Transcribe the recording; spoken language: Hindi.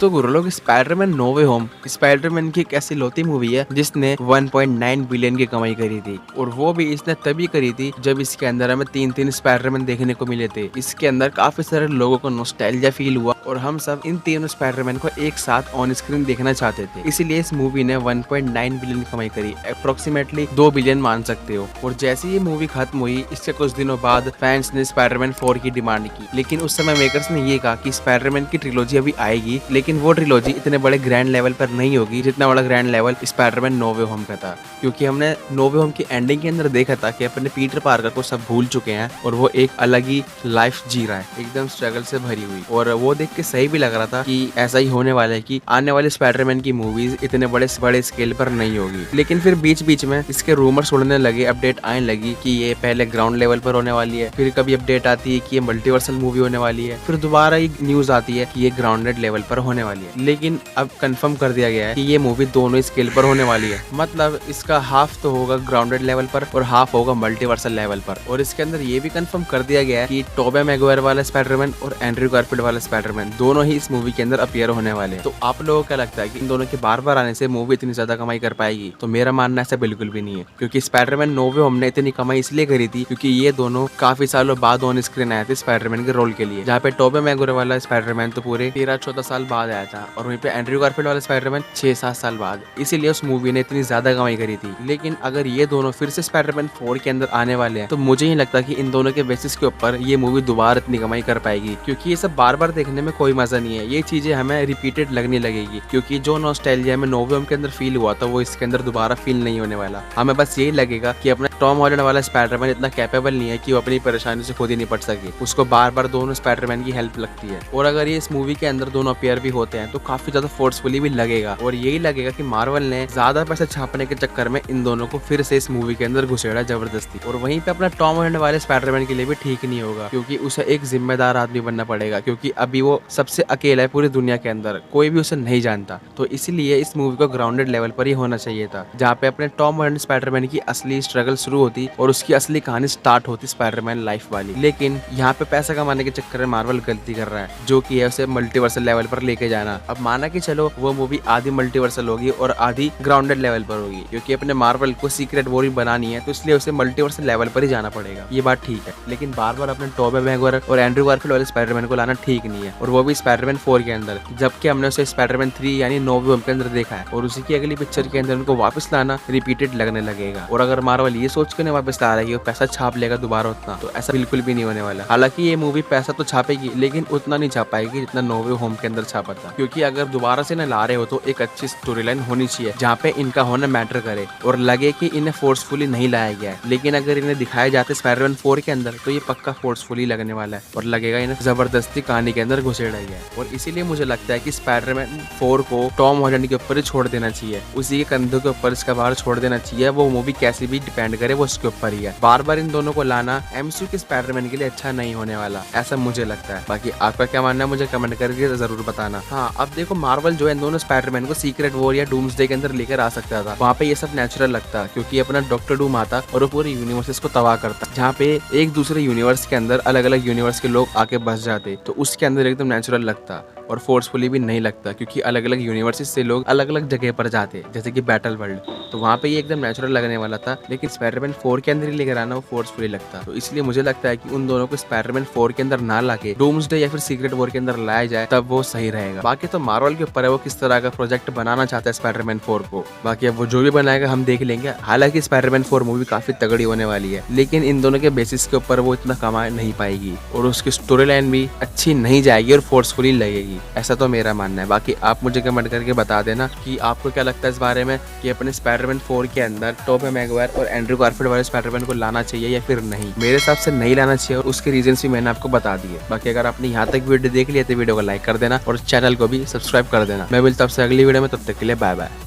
तो गुरु लोग स्पाइडरमैन नो वे होम स्पाइडरमैन की एक ऐसी लौती मूवी है जिसने 1.9 बिलियन की कमाई करी थी, और वो भी इसने तभी करी थी जब इसके अंदर हमें तीन स्पाइडरमैन देखने को मिले थे। इसके अंदर काफी सारे लोगों को नॉस्टैल्जिया फील हुआ और हम सब इन तीनों स्पाइडरमैन को एक साथ ऑन स्क्रीन देखना चाहते थे। इसीलिए इस मूवी ने 1.9 बिलियन की कमाई करी, अप्रोक्सीमेटली 2 बिलियन मान सकते हो। और जैसे ये मूवी खत्म हुई, इसके कुछ दिनों बाद फैंस ने स्पाइडरमैन 4 की डिमांड की, लेकिन उस समय मेकर्स ने ये कहा कि स्पाइडरमैन की ट्रिलॉजी अभी आएगी, लेकिन वो ट्रिलॉजी इतने बड़े ग्रैंड लेवल पर नहीं होगी जितना बड़ा ग्रैंड लेवल स्पाइडरमैन नो वे होम का था। क्योंकि हमने नो वे होम की एंडिंग के अंदर देखा था कि अपने पीटर पार्कर को सब भूल चुके हैं और वो एक अलग ही लाइफ जी रहा है, एकदम स्ट्रगल से भरी हुई। और वो देख के सही भी लग रहा था कि ऐसा ही होने वाला है कि आने वाले स्पाइडरमैन की मूवीज इतने बड़े स्केल पर नहीं होगी। लेकिन फिर बीच बीच में इसके रूमर्स उड़ने लगे, अपडेट आने लगी कि ये पहले ग्राउंड लेवल पर होने वाली है, फिर कभी अपडेट आती है कि ये मल्टीवर्सल मूवी होने वाली है, फिर दोबारा एक न्यूज आती है कि ये ग्राउंडेड लेवल पर होने वाली है। लेकिन अब कंफर्म कर दिया गया है कि ये मूवी दोनों स्केल पर होने वाली है। मतलब इसका हाफ तो होगा ग्राउंडेड लेवल पर और हाफ होगा मल्टीवर्सल लेवल पर। और इसके अंदर ये भी कंफर्म कर दिया गया है कि टोबे मैगवायर वाला स्पाइडरमैन और एंड्रयू गारफील्ड वाला स्पाइडरमैन दोनों ही इस मूवी के अंदर अपीयर होने वाले हैं। तो आप लोगों को क्या लगता है कि इन दोनों के बार बार आने से मूवी इतनी ज्यादा कमाई कर पाएगी? तो मेरा मानना ऐसा बिल्कुल भी नहीं है, क्योंकि स्पाइडरमैन नो वे होम ने इतनी कमाई इसलिए करी थी क्योंकि ये दोनों काफी सालों बाद ऑन स्क्रीन आए थे स्पाइडरमैन के रोल के लिए। जहाँ पे टोबे मैगवायर वाला स्पाइडरमैन तो पूरे 13-14 साल बाद आया था, और वहीं पे एंड्रयू गारफील्ड वाला स्पाइडरमैन 6-7 साल बाद। इसीलिए उस मूवी ने इतनी ज्यादा कमाई करी थी। लेकिन अगर ये दोनों फिर से स्पाइडरमैन 4 के अंदर आने वाले हैं तो मुझे नहीं लगता कि इन दोनों के बेसिस के ऊपर ये मूवी दोबारा इतनी कमाई कर पाएगी, क्योंकि ये सब बार बार देखने में कोई मजा नहीं है। ये चीजें हमें रिपीटेड लगने लगेगी, क्योंकि जो नॉस्टैल्जिया में नो वे होम के अंदर फील हुआ था वो इसके अंदर दोबारा फील नहीं होने वाला। हमें बस यही लगेगा कि अपना टॉम हॉलैंड वाला स्पाइडरमैन इतना कैपेबल नहीं है कि वो अपनी परेशानी से खुद ही निपट सके, उसको बार बार दोनों स्पाइडरमैन की हेल्प लगती है। और अगर ये इस मूवी के अंदर दोनों अपेयर भी होते हैं तो काफी ज्यादा फोर्सफुली भी लगेगा, और यही लगेगा कि मार्वल ने ज्यादा पैसे छापने के चक्कर में इन दोनों को फिर से इस मूवी के अंदर घुसेड़ा जबरदस्ती। और वहीं पे अपना टॉम हॉलैंड वाले स्पाइडरमैन के लिए भी ठीक नहीं होगा, क्योंकि उसे एक जिम्मेदार आदमी बनना पड़ेगा, क्योंकि अभी वो सबसे अकेला है पूरी दुनिया के अंदर, कोई भी उसे नहीं जानता। तो इसीलिए इस मूवी को ग्राउंडेड लेवल पर ही होना चाहिए था, जहाँ पे अपने टॉम हॉलैंड स्पाइडरमैन की असली स्ट्रगल शुरू होती और उसकी असली कहानी स्टार्ट होती स्पाइडरमैन लाइफ वाली। लेकिन यहाँ पे पैसा कमाने के चक्कर में मार्वल गलती कर रहा है, जो कि है उसे मल्टीवर्सल लेवल पर लेके जाना। अब माना कि चलो वो मूवी आधी मल्टीवर्सल होगी और आधी ग्राउंडेड लेवल पर होगी, क्योंकि अपने मार्वल को सीक्रेट वॉर बनानी है तो इसलिए उसे मल्टीवर्सल लेवल पर ही जाना पड़ेगा, ये बात ठीक है। लेकिन बार बार अपने टोबे मैगवायर और एंड्रयू गारफील्ड वाले स्पाइडरमैन को लाना ठीक नहीं है, और वो भी स्पाइडरमैन 4 के अंदर, जबकि हमने उसे स्पाइडरमैन 3 यानी नो वे होम के अंदर देखा है। और उसी की अगली पिक्चर के अंदर उनको वापस लाना रिपीटेड लगने लगेगा। और अगर मार्वल ये सोच कर वापस ला रहा है कि वो पैसा छाप लेगा दोबारा उतना, तो ऐसा बिल्कुल भी नहीं होने वाला। हालांकि ये मूवी पैसा तो छापेगी, लेकिन उतना नहीं छाप पाएगी जितना नो वे होम के अंदर छापा था। क्योंकि अगर दोबारा से न ला रहे हो तो एक अच्छी स्टोरी लाइन होनी चाहिए जहाँ पे इनका होना मैटर करे और लगे कि इन्हें फोर्सफुली नहीं लाया गया है। लेकिन अगर इन्हें दिखाया जाते स्पाइडरमैन 4 के अंदर तो ये पक्का फोर्सफुली लगने वाला है और लगेगा इन्हें जबरदस्ती कहानी के अंदर घुसेड़ा गया है। और इसीलिए मुझे लगता है कि स्पाइडरमैन 4 को टॉम हॉलैंड के ऊपर ही छोड़ देना चाहिए, उसी के कंधों के ऊपर इसका बाहर छोड़ देना चाहिए। वो मूवी कैसी भी डिपेंड करे वो उसके ऊपर ही है। बार बार इन दोनों को लाना एमसीयू के स्पाइडरमैन के लिए अच्छा नहीं होने वाला, ऐसा मुझे लगता है। बाकी आपका क्या मानना है मुझे कमेंट करके जरूर बताना। हाँ, अब देखो मार्वल जो है इन दोनों स्पाइडरमैन को सीक्रेट वॉर या डूम्सडे के अंदर लेकर आ सकता था, वहाँ पे ये सब नेचुरल लगता, क्योंकि अपना डॉक्टर डूम आता और वो पूरे यूनिवर्सेस को तबाह करता, जहाँ पे एक दूसरे यूनिवर्स के अंदर अलग अलग यूनिवर्स के लोग आके बस जाते, तो उसके अंदर एकदम नेचुरल लगता और फोर्सफुली भी नहीं लगता, क्योंकि अलग अलग यूनिवर्सेस से लोग अलग अलग जगह पर जाते, जैसे कि बैटल वर्ल्ड, तो वहाँ पे ये एकदम नेचुरल लगने वाला था। लेकिन स्पाइडरमैन 4 के अंदर ही लेकर आना वो फोर्सफुली लगता, तो इसलिए मुझे लगता है कि उन दोनों को स्पाइडरमैन 4 के अंदर ना लाके डूम्सडे या फिर सीक्रेट वॉर के अंदर लाया जाए, तब वो सही रहेगा। बाकी तो मार्वल के ऊपर है वो किस तरह का प्रोजेक्ट बनाना चाहता है स्पाइडरमैन 4 को। बाकी अब वो जो भी बनाएगा हम देख लेंगे। हालांकि स्पाइडरमैन 4 मूवी काफी तगड़ी होने वाली है, लेकिन इन दोनों के बेसिस के ऊपर वो इतना कमा नहीं पाएगी और उसकी स्टोरी लाइन भी अच्छी नहीं जाएगी और फोर्सफुली लगेगी, ऐसा तो मेरा मानना है। बाकी आप मुझे कमेंट करके बता देना कि आपको क्या लगता है इस बारे में, कि अपने स्पाइडरमैन 4 के अंदर टोबे मैगवायर और एंड्रयू गारफील्ड वाले स्पाइडरमैन को लाना चाहिए या फिर नहीं। मेरे हिसाब से नहीं लाना चाहिए और उसके रीजंस भी मैंने आपको बता दिए। बाकी अगर आपने यहाँ तक वीडियो देख लिया तो वीडियो को लाइक कर देना और चैनल को भी सब्सक्राइब कर देना। मैं मिलता हूँ आपसे अगली वीडियो में, तब तक के लिए बाय बाय।